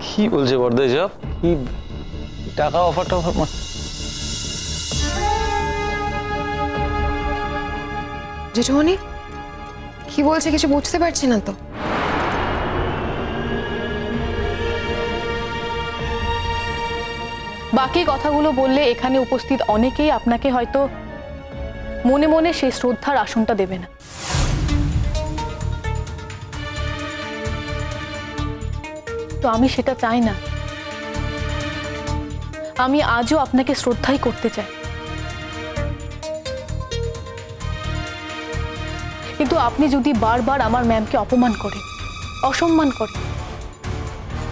কি বলছে বর্দা এসব? কি টাকা অফার জেঠুমনি কি বলছে কিছু বুঝতে পারছি না তো। বাকি কথাগুলো বললে এখানে উপস্থিত অনেকেই আপনাকে হয়তো মনে মনে সেই শ্রদ্ধার আসনটা দেবে না। তো আমি সেটা চাই না। আমি আজও আপনাকে শ্রদ্ধাই করতে চাই, কিন্তু আপনি যদি বারবার আমার ম্যামকে অপমান করেন, অসম্মান করেন,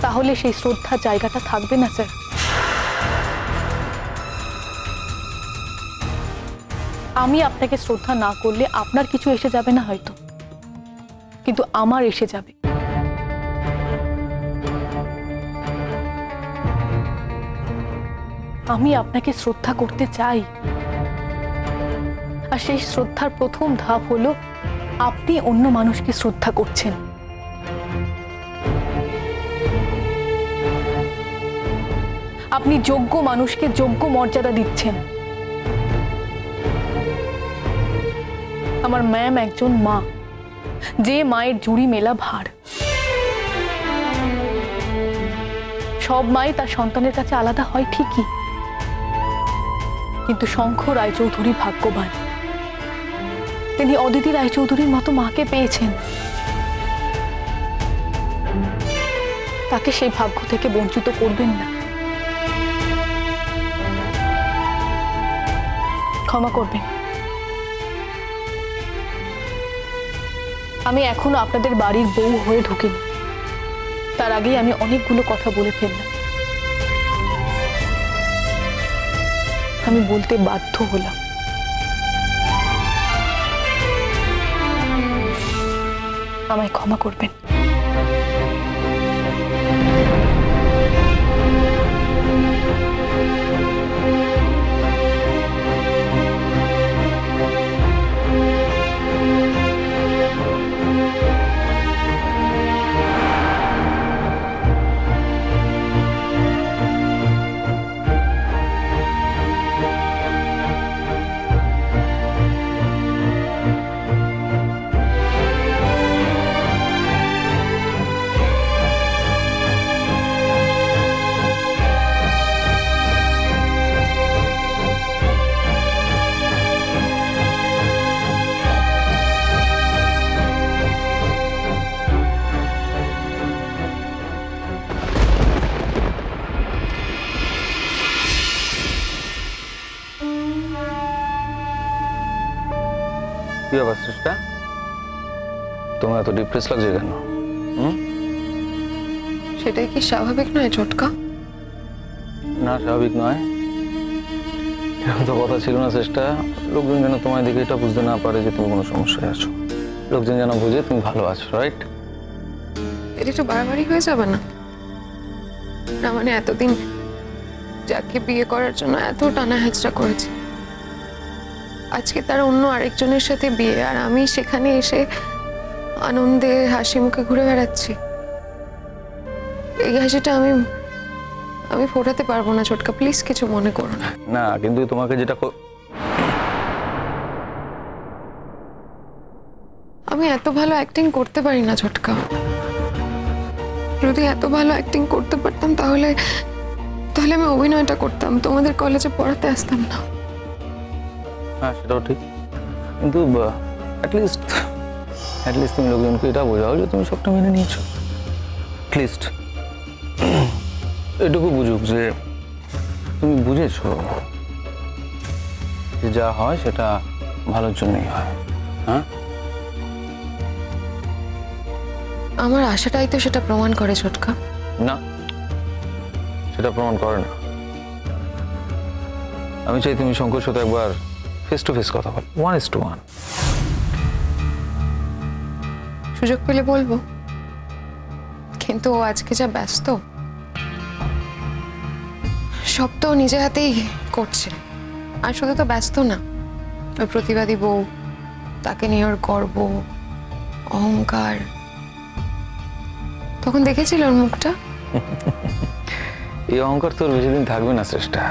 তাহলে সেই শ্রদ্ধার জায়গাটা থাকবে না স্যার। আমি আপনাকে শ্রদ্ধা না করলে আপনার কিছু এসে যাবে না হয়তো, কিন্তু আমার এসে যাবে। আমি আপনাকে শ্রদ্ধা করতে চাই, আর সেই শ্রদ্ধার প্রথম ধাপ হলো আপনি অন্য মানুষকে শ্রদ্ধা করছেন। আপনি যোগ্য মানুষকে যোগ্য মর্যাদা দিচ্ছেন। আমার ম্যাম একজন মা, যে মায়ের জুড়ি মেলা ভার। সব মাই তার সন্তানের কাছে আলাদা হয় ঠিকই, কিন্তু শঙ্খ রায়চৌধুরী ভাগ্যবান। তিনি অদিতি রায়চৌধুরীর মতো মাকে পেয়েছেন। তাকে সেই ভাগ্য থেকে বঞ্চিত করবেন না। ক্ষমা করবেন। আমি এখনো আপনাদের বাড়ির বউ হয়ে ঢুকিনি, তার আগেই আমি অনেকগুলো কথা বলে ফেললাম। আমি বলতে বাধ্য হলাম। আমায় ক্ষমা করবেন। কি ব্যাপার সৃষ্টা, তোমার এত ডিপ্রেস লাগছে কেন? সেটাই কি স্বাভাবিক নয় ছোটকা? না, স্বাভাবিক নয়। এরকম তো কথা ছিল না চেষ্টা। লোকজন যেন তোমার দিকে এটা বুঝতে না পারে যে তুমি কোনো সমস্যায় আছো। লোকজন যেন বুঝে তুমি ভালো আছো, রাইট? এটা একটু বাড়াবাড়ি হয়ে যাবে না? না মানে এতদিন যাকে বিয়ে করার জন্য এত টানা হেঁচড়া করেছি, আজকে তার অন্য আরেকজনের সাথে বিয়ে, আর আমি সেখানে এসে আনন্দে হাসি মুখে ঘুরে বেড়াচ্ছি। এই হাসিটা আমি ফোটাতে পারবো না ছোটকা, প্লিজ কিছু মনে করো না। না, কিন্তু তোমাকে যেটা আমি এত ভালো অ্যাক্টিং করতে পারি না ছোটকা। যদি এত ভালো অ্যাক্টিং করতে পারতাম তাহলে আমি অভিনয়টা করতাম, তোমাদের কলেজে পড়াতে আসতাম না। হ্যাঁ, সেটাও ঠিক, কিন্তু অ্যাটলিস্ট তুমি লোকজনকে এটা বোঝাও যে তুমি সবটা মেনে নিয়েছো। অ্যাটলিস্ট এটুকু বুঝুক যে তুমি বুঝেছো যে যা হয় সেটা ভালোর জন্যই হয়। হ্যাঁ, আমার আশাটাই তো সেটা প্রমাণ করে ছোটকা। না, সেটা প্রমাণ করে না। আমি চাই তুমি শঙ্কর সাথে একবার ফেস টু ফেস কথা বল, 1:1। সুযোগ পেলে বলবো, কিন্তু ও আজকে যা ব্যস্ত, সব তো নিজে হাতেই করছে। আর শুধু তো ব্যস্ত না, ওই প্রতিবাদী বউ, তাকে নিয়ে ওর গর্ব, অহংকার। তখন দেখেছিল ওর মুখটা? এই অহংকার তোর বেশি দিন থাকবে না চেষ্টা,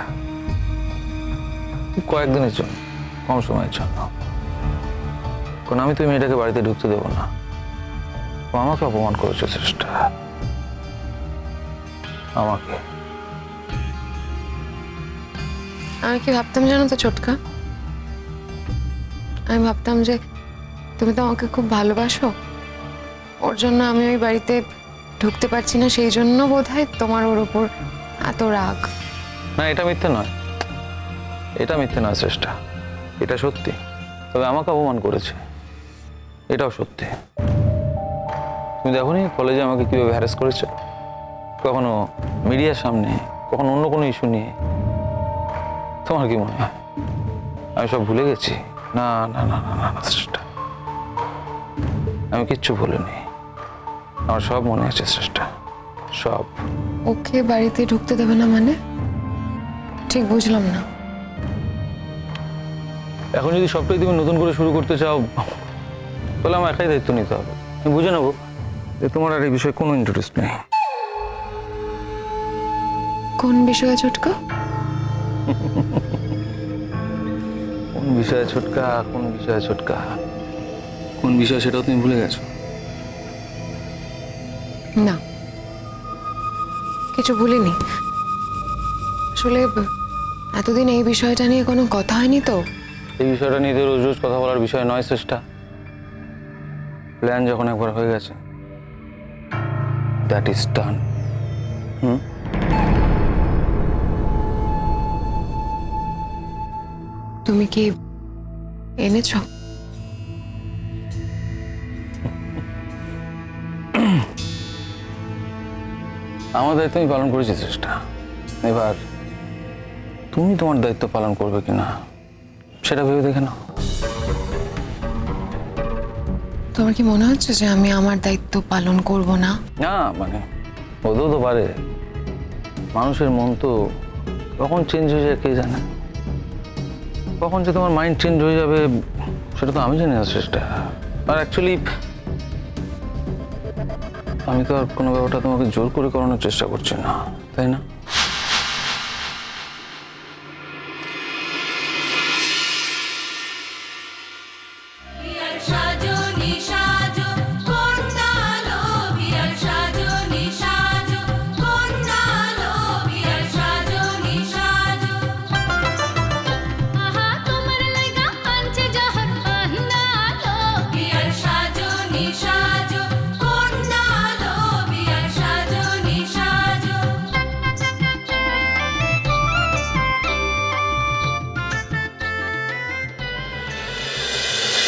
কয়েকদিনের জন্য, কম সময়ের জন্য। কারণ আমি তো মেয়েটাকে বাড়িতে ঢুকতে দেবো না, ও আমাকে অপমান করেছে চেষ্টা, আমাকে। আমি কি ভাবতাম জানো তো ছোটকা, আমি ভাবতাম যে তুমি তো আমাকে খুব ভালোবাসো, ওর জন্য আমি ওই বাড়িতে ঢুকতে পারছি না, সেই জন্য বোধহয় তোমার ওর ওপর এত রাগ। না, এটা মিথ্যে নয়, এটা মিথ্যে নয় চেষ্টা, এটা সত্যি। তবে আমাকে অপমান করেছে, এটাও সত্যি। তুমি দেখো নি কলেজে আমাকে কিভাবে হ্যারাস করেছে, কখনো মিডিয়ার সামনে, কখনো অন্য কোনো ইস্যু নিয়ে। তোমার কি মনে হয় আমি সব ভুলে গেছি? না না না না না চেষ্টা, আমি কিচ্ছু ভুলিনি, আমার সব মনে আছে চেষ্টা, সব। ওকে বাড়িতে ঢুকতে দেবে না মানে? ঠিক বুঝলাম না। এখন যদি সবটাই তুমি নতুন করে শুরু করতে চাও, তাহলে আমার একাই দায়িত্ব নিতে হবে। আমি বুঝে নেবো যে তোমার আর এই বিষয়ে কোনো ইন্টারেস্ট নেই। কোন বিষয়ে ছোটকা? কোন বিষয়ে ছোটকা, কোন বিষয়ে ছোটকা, কোন বিষয় সেটাও তুমি ভুলে গেছো? না, কিছু ভুলিনি। আসলে এতদিন এই বিষয়টা নিয়ে কোনো কথা হয়নি তো। এই বিষয়টা নিয়ে রোজ রোজ কথা বলার বিষয় নয় চেষ্টা। প্ল্যান যখন একবার হয়ে গেছে, দ্যাট ইজ ডান। তুমি কি এনেছো? আমার দায়িত্ব আমি পালন করেছি চেষ্টা, এবার তুমি তোমার দায়িত্ব পালন করবে কিনা সেটা ভেবে দেখে নাও। তোমার কি মনে হচ্ছে যে আমি আমার দায়িত্ব পালন করব না? না, মানে হতেও তো পারে, মানুষের মন তো কখন চেঞ্জ হয়ে যায় কে জানে। কখন যে তোমার মাইন্ড চেঞ্জ হয়ে যাবে সেটা তো আমি জানি না চেষ্টা। আর অ্যাকচুয়ালি আমি তো আর কোনো ব্যাপারটা তোমাকে জোর করে করানোর চেষ্টা করছি না, তাই না?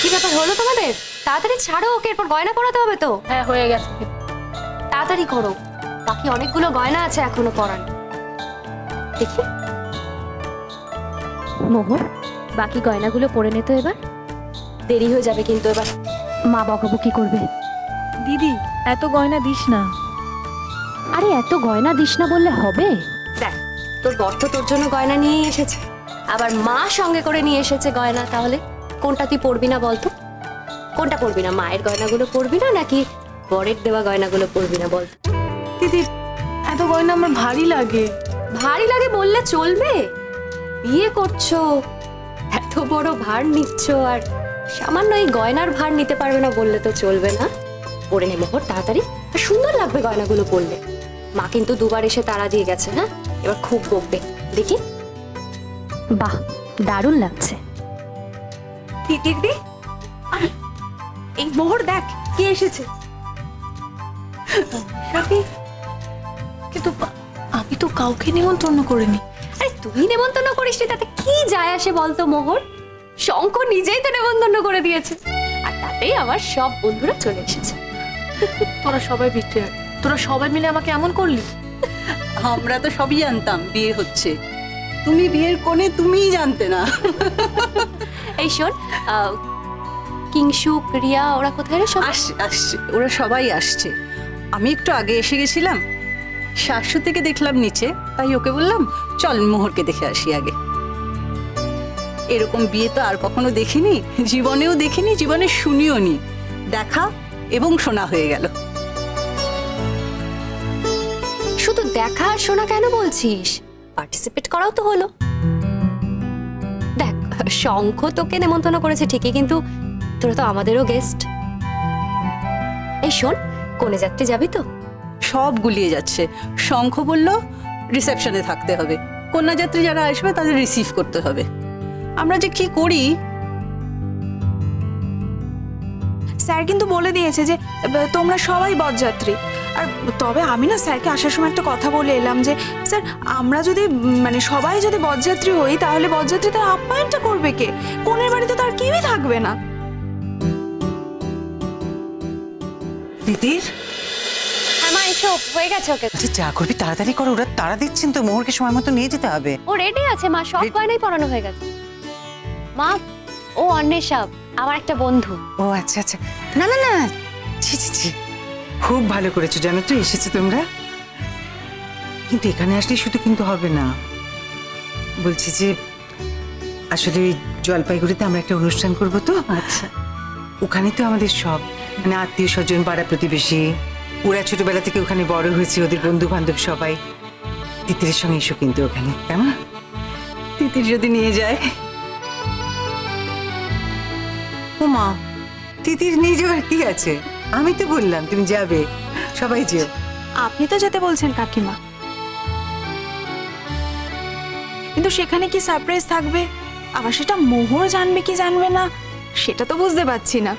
কি ব্যাপার হলো তোমাদের? তাড়াতাড়ি ছাড়ো ওকে, এরপর গয়না পরাতে হবে তো। হ্যাঁ, হয়ে গেছে। তাড়াতাড়ি করো, বাকি অনেকগুলো গয়না আছে এখনো পরার। দেখি মোহর, বাকি গয়নাগুলো পরে নে তো এবার। দেরি হয়ে যাবে কিন্তু এবার। মা বকাবকি করবে। দিদি, এত গয়না দিস না। আরে এত গয়না দিস না বললে হবে? দেখ, তোর বর তো তোর জন্য গয়না নিয়েই এসেছে, আবার মা সঙ্গে করে নিয়ে এসেছে গয়না। তাহলে কোনটা তুই পরবি না বলতো? কোনটা পরবি না? মায়ের গয়নাগুলো পরবি না নাকি বরের দেওয়া গয়নাগুলো পরবি না বল? দিদি, এত গয়না আমার ভারী লাগে। ভারী লাগে বললে চলবে? বিয়ে করছো, এত বড় ভার নিচ্ছ, আর সামান্য এই গয়নার ভার নিতে পারবে না বললে তো চলবে না। পরে নে মোহর তাড়াতাড়ি, আর সুন্দর লাগবে গয়নাগুলো পরলে। মা কিন্তু দুবার এসে তাড়া দিয়ে গেছে, হ্যাঁ? এবার খুব বকবে। দেখি। বাহ, দারুণ লাগছে। দিদি, এই মোহর দেখ কে এসেছে। কিন্তু আমি তো কাউকে নিমন্ত্রণ করিনি। আরে তুই নেমন্তন্ন করিস নি, তাতে কি যায় আসে বলতো মোহর? শঙ্কর নিজেই তো নেমন্তন্ন করে দিয়েছে, আর তাতেই আমার সব বন্ধুরা চলে এসেছে। তোরা সবাই বিট্রেয়ার, তোরা সবাই মিলে আমাকে এমন করলি। আমরা তো সবই জানতাম বিয়ে হচ্ছে, তুমি বিয়ের কোণে তুমিই জানতে না। এই শোন, কিংসু, রিয়া ওরা কোথায় রে? সব আসছে, ওরা সবাই আসছে। আমি একটু আগে এসে গেছিলাম, শাশুড়িকে দেখলাম নিচে, তাই ওকে বললাম চল মোহরকে দেখে আসি আগে। এরকম বিয়ে তো আর কখনো দেখিনি, জীবনেও দেখিনি, জীবনে শুনিও নি। দেখা এবং শোনা হয়ে গেল। শুধু দেখা আর শোনা কেন বলছিস, পার্টিসিপেট করাও তো হলো। দেখ, শঙ্খ তোকে নেমন্তন্ন করেছে ঠিকই, কিন্তু তোরা তো আমাদেরও গেস্ট। এই শোন, কোনে যাত্রী যাবি তো? সব গুলিয়ে যাচ্ছে। শঙ্খ বলল রিসেপশনে থাকতে হবে, কন্যাযাত্রী যারা আসবে তাদের রিসিভ করতে হবে। আমরা যে কি করি। স্যার কিন্তু বলে দিয়েছে যে তোমরা সবাই বরযাত্রী। আর তবে আমি না স্যারকে আসার সময় একটা কথা বলে এলাম যে স্যার আমরা যদি মানে সবাই যদি বরযাত্রী হই তাহলে বরযাত্রীদের আপ্যায়নটা করবে কে? কনের বাড়িতে তো আর কেউই থাকবে না। দিদির হ্যাঁ মা, এসো, হয়ে গেছে ওকে। যা করবি তাড়াতাড়ি করো, ওরা তাড়া দিচ্ছেন তো, মোহরকে সময় মতো নিয়ে যেতে হবে। ও রেডি আছে মা, সব গয়নাই পরানো হয়ে গেছে। মা, ও অন্বেষা, আমার একটা বন্ধু। ও আচ্ছা আচ্ছা, না না না, ছি ছি ছি, খুব ভালো করেছো জানো তো এসেছো তোমরা। কিন্তু এখানে আসলে শুধু কিন্তু হবে না, বলছি যে আসলে ওই জলপাইগুড়িতে আমরা একটা অনুষ্ঠান করবো তো। আচ্ছা, ওখানে তো আমাদের সব মানে আত্মীয় স্বজন, পাড়া প্রতিবেশী, ওরা ছোটবেলা থেকে ওখানে বড় হয়েছে, ওদের বন্ধু বান্ধব সবাই। তিতিরের সঙ্গে এসো কিন্তু ওখানে, কেমন? তিতির যদি নিয়ে যায়। ও মা, তিতির নিয়ে যাওয়ার কি আছে? আমি তো বললাম তুমি যাবে, সবাই যেও। আপনি তো যেতে বলছেন কাকিমা, কিন্তু সেখানে কি সারপ্রাইজ থাকবে? আবার সেটা মোহর জানবে কি জানবে না সেটা তো বুঝতে পারছি না।